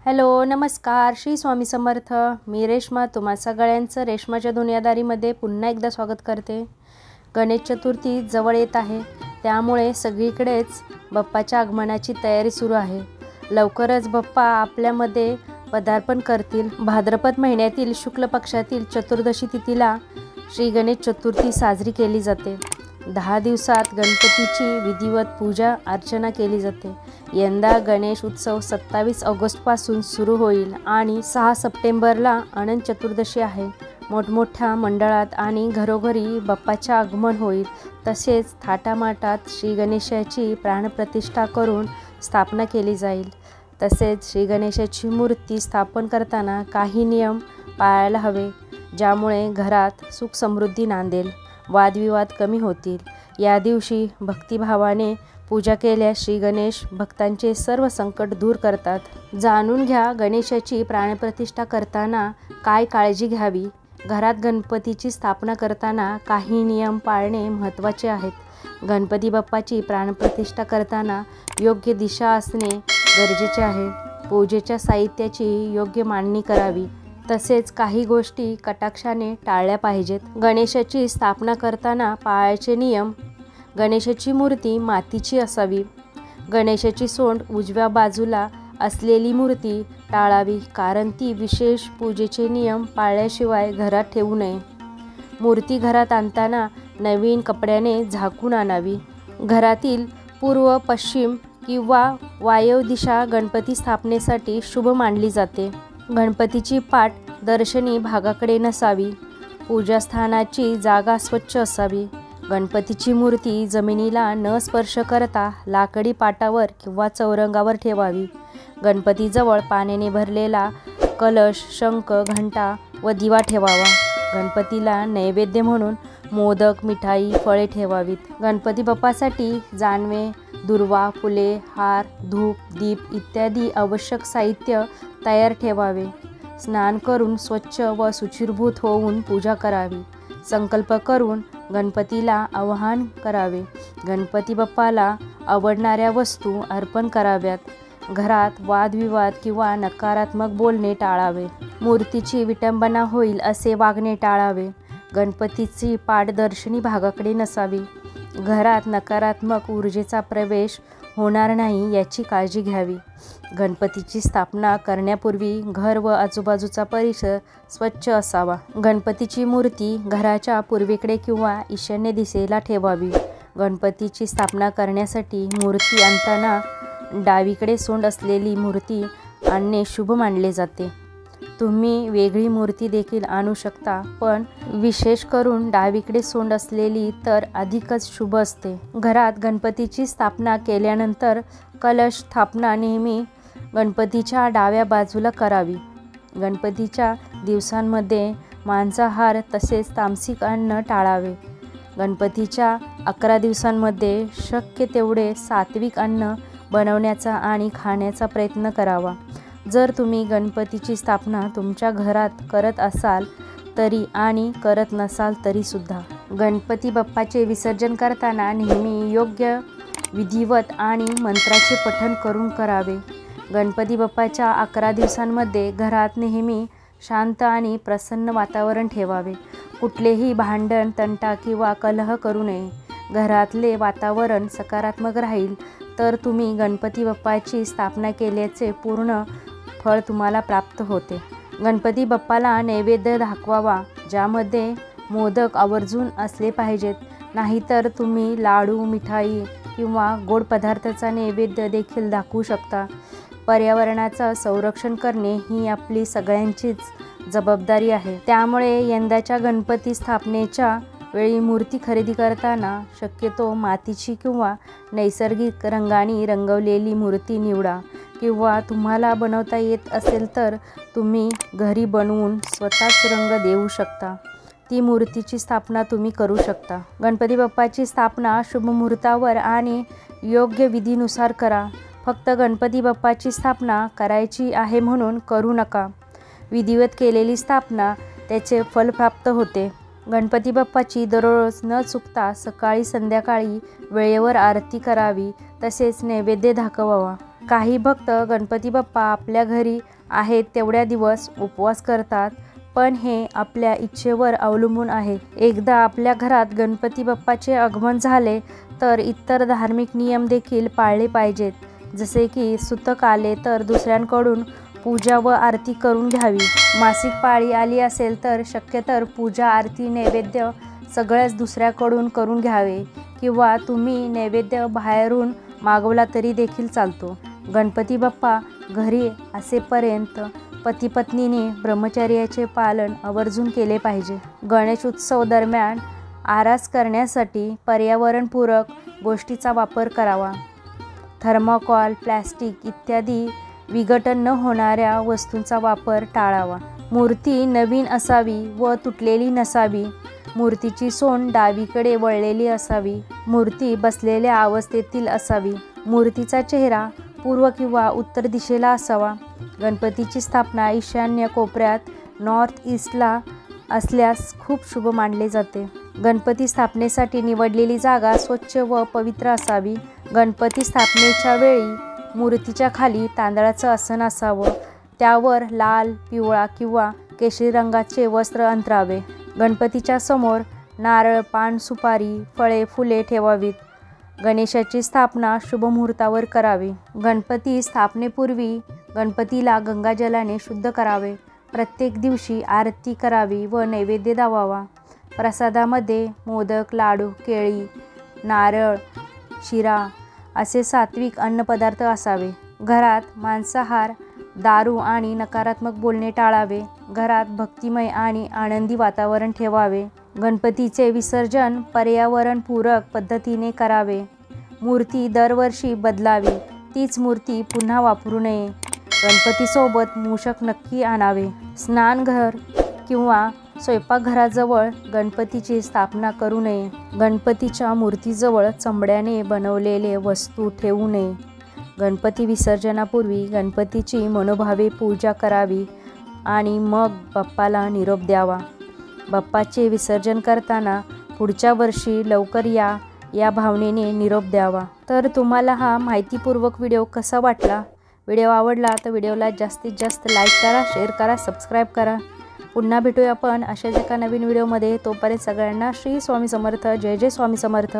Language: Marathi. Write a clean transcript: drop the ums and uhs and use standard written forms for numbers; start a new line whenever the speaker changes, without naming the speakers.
हॅलो नमस्कार, श्री स्वामी समर्थ। मी रेश्मा तुम्हा सगळ्यांचं रेश्माच्या दुनियादारीमध्ये पुन्हा एकदा स्वागत करते। गणेश चतुर्थी जवळ येत आहे, त्यामुळे सगळीकडेच बाप्पाच्या आगमनाची तयारी सुरू आहे। लवकरच बाप्पा आपल्यामध्ये पदार्पण करतील। भाद्रपद महिन्यातील शुक्ल पक्षातील चतुर्दशी तिथीला श्री गणेश चतुर्थी साजरी केली जाते। 10 दिवसात गणपतीची विधिवत पूजा अर्चना केली जाते। यंदा गणेश उत्सव 27 ऑगस्टपासून सुरू होईल आणि 6 सप्टेंबरला अनंत चतुर्दशी आहे। मोठमोठ्या मंडळात आणि घरोघरी बाप्पाचे आगमन होईल। तसेच थाटामाटात श्री गणेशाची प्राणप्रतिष्ठा करून स्थापना केली जाईल। तसेच श्री गणेशाची मूर्ती स्थापन करताना काही नियम पाळायला हवे, ज्यामुळे घरात सुख समृद्धी नांदेल, वादविवाद कमी होतील। या दिवशी भक्तिभावाने पूजा केल्यास श्री गणेश भक्तांचे सर्व संकट दूर करतात। जाणून घ्या गणेशाची प्राणप्रतिष्ठा करताना काय काळजी घ्यावी। घरात गणपतीची स्थापना करताना काही नियम पाळणे महत्त्वाचे आहेत। गणपती बाप्पाची प्राणप्रतिष्ठा करताना योग्य दिशा असणे गरजेचे आहे। पूजेच्या साहित्याची योग्य मांडणी करावी। तसेच काही गोष्टी कटाक्षाने टाळल्या पाहिजेत। गणेशाची स्थापना करताना पाळायचे नियम: गणेशाची मूर्ती मातीची असावी। गणेशाची सोंड उजव्या बाजूला असलेली मूर्ती टाळावी, कारण ती विशेष पूजेचे नियम पाळल्याशिवाय घरात ठेवू नये। मूर्ती घरात आणताना नवीन कपड्याने झाकून आणावी। घरातील पूर्व, पश्चिम किंवा वायव्य दिशा गणपती स्थापनेसाठी शुभ मानली जाते। गणपतीची पाठ दर्शनी भागाकडे नसावी। पूजास्थानाची जागा स्वच्छ असावी। गणपतीची मूर्ती जमिनीला न स्पर्श करता लाकडी पाटावर किंवा चौरंगावर ठेवावी। गणपतीजवळ पाण्याने भरलेला कलश, शंख, घंटा व दिवा ठेवावा। गणपतीला नैवेद्य म्हणून मोदक, मिठाई, फळे ठेवावीत। गणपती बाप्पासाठी जानवे, दुर्वा, फुले, हार, धूप, दीप इत्यादी आवश्यक साहित्य तयार ठेवावे। स्नान करून स्वच्छ व शुचिर्भूत होऊन पूजा करावी। संकल्प करून गणपतीला आवाहन करावे। गणपती बाप्पाला आवडणाऱ्या वस्तू अर्पण कराव्यात। घरात वादविवाद किंवा नकारात्मक बोलणे टाळावे। मूर्तीची विटंबना होईल असे वागणे टाळावे। गणपतीची पाठ दर्शनी भागाकडे नसावी। घरात नकारात्मक ऊर्जेचा प्रवेश होणार नाही याची काळजी घ्यावी। गणपतीची स्थापना करण्यापूर्वी घर व आजूबाजूचा परिसर स्वच्छ असावा। गणपतीची मूर्ती घराच्या पूर्वेकडे किंवा ईशान्य दिशेला ठेवावी। गणपतीची स्थापना करण्यासाठी मूर्ती आणताना डावीकडे सोंड असलेली मूर्ती आणणे शुभ मानले जाते। तुम्ही वेगळी मूर्ती देखील आणू शकता, पण विशेष करून डावीकडे सोंड असलेली तर अधिकच शुभ असते। घरात गणपतीची स्थापना केल्यानंतर कलश स्थापना नेहमी गणपतीच्या डाव्या बाजूला करावी। गणपतीच्या दिवसांमध्ये मांसाहार तसेच तामसिक अन्न टाळावे। गणपतीच्या 11 दिवसांमध्ये शक्य तेवढे सात्विक अन्न बनवण्याचा आणि खाण्याचा प्रयत्न करावा। जर तुम्ही गणपतीची स्थापना तुमच्या घरात करत असाल तरी आणि करत नसाल तरीसुद्धा गणपती बाप्पाचे विसर्जन करताना नेहमी योग्य विधिवत आणि मंत्राचे पठण करून करावे। गणपती बाप्पाच्या 11 दिवसांमध्ये घरात नेहमी शांत आणि प्रसन्न वातावरण ठेवावे। कुठलेही भांडण, तंटा किंवा कलह करू नये। घरातले वातावरण सकारात्मक राहील तर तुम्ही गणपती बाप्पाची स्थापना केल्याचे पूर्ण फळ तुम्हाला प्राप्त होते। गणपती बाप्पाला नैवेद्य दाखवावा, ज्यामध्ये मोदक आवर्जून असले पाहिजेत। नाहीतर तुम्ही लाडू, मिठाई किंवा गोड पदार्थाचा नैवेद्य देखील दाखवू शकता। पर्यावरणाचं संरक्षण करणे ही आपली सगळ्यांचीच जबाबदारी आहे। त्यामुळे यंदाच्या गणपती स्थापनेच्या वेळी मूर्ती खरेदी करताना शक्यतो मातीची किंवा नैसर्गिक रंगांनी रंगवलेली मूर्ती निवडा, किंवा तुम्हाला बनवता येत असेल तर तुम्ही घरी बनवून स्वतःच रंग देऊ शकता। ती मूर्तीची स्थापना तुम्ही करू शकता। गणपती बाप्पाची स्थापना शुभ मुहूर्तावर आणि योग्य विधीनुसार करा। फक्त गणपती बाप्पाची स्थापना करायची आहे म्हणून करू नका। विधिवत केलेली स्थापना त्याचे फल प्राप्त होते। गणपती बाप्पाची दररोज न चुकता सकाळी संध्याकाळी वेळेवर आरती करावी, तसेच नैवेद्य दाखवावा। काही भक्त गणपती बाप्पा आपल्या घरी आहेत तेवढ्या दिवस उपवास करतात, पण हे आपल्या इच्छेवर अवलंबून आहे. एकदा आपल्या घरात गणपती बाप्पाचे आगमन झाले तर इतर धार्मिक नियम देखील पाळले पाहिजेत. जसे की सुतक आले तर दुसऱ्यांकडून पूजा व आरती करून घ्यावी. मासिक पाळी आली असेल तर शक्यतर पूजा आरती नैवेद्य सगळ्याच दुसऱ्याकडून करून घ्यावे किंवा तुम्ही नैवेद्य बाहेरून मागवला तरी देखील चालतो. गणपती बाप्पा घरी असेपर्यंत पती पत्नीने ब्रह्मचर्याचे पालन आवर्जून केले पाहिजे. गणेश उत्सव दरम्यान आरास करण्यासाठी पर्यावरणपूरक गोष्टीचा वापर करावा. थर्माकोल, प्लॅस्टिक इत्यादी विघटन न होणाऱ्या वस्तूंचा वापर टाळावा. मूर्ती नवीन असावी व तुटलेली नसावी. मूर्तीची सोंड डावीकडे वळलेली असावी. मूर्ती बसलेल्या अवस्थेतील असावी. मूर्तीचा चेहरा पूर्व किंवा उत्तर दिशेला असावा. गणपतीची स्थापना ईशान्य कोपऱ्यात नॉर्थ ईस्टला असल्यास खूप शुभ मानले जाते. गणपती स्थापनेसाठी निवडलेली जागा स्वच्छ व पवित्र असावी. गणपती स्थापनेच्या वेळी मूर्तीच्या खाली तांदळाचं आसन असावं. त्यावर लाल, पिवळा किंवा केशरी रंगाचे वस्त्र अंतरावे. गणपतीच्या समोर नारळ, पान, सुपारी, फळे, फुले ठेवावीत. गणेशाची स्थापना शुभ मुहूर्तावर करावी. गणपती स्थापनेपूर्वी गणपतीला गंगाजलाने शुद्ध करावे. प्रत्येक दिवशी आरती करावी व नैवेद्य दावावा. प्रसादामध्ये मोदक, लाडू, केळी, नारळ, शिरा असे सात्विक अन्नपदार्थ असावे. घरात मांसाहार, दारू आणि नकारात्मक बोलणे टाळावे. घरात भक्तिमय आणि आनंदी वातावरण ठेवावे. गणपतीचे विसर्जन पर्यावरणपूरक पद्धतीने करावे. मूर्ती दरवर्षी बदलावी. तीच मूर्ती पुन्हा वापरू नये. गणपतीसोबत मूषक नक्की आणावे. स्नानघर किंवा स्वयंपाकघराजवळ गणपतीची स्थापना करू नये. गणपतीच्या मूर्तीजवळ चमड्याने बनवलेले वस्तू ठेवू नये. गणपती विसर्जनापूर्वी गणपतीची मनोभावे पूजा करावी आणि मग बाप्पाला निरोप द्यावा. बाप्पाचे विसर्जन करताना पुढच्या वर्षी लवकर या भावनेने निरोप द्यावा. तर तुम्हाला हा माहितीपूर्वक व्हिडिओ कसा वाटला? व्हिडिओ आवडला तर व्हिडिओला जास्तीत जास्त लाईक करा, शेअर करा, सबस्क्राईब करा. पुन्हा भेटूया आपण अशाच एका नवीन व्हिडिओमध्ये. तोपर्यंत सगळ्यांना श्री स्वामी समर्थ. जय जय स्वामी समर्थ.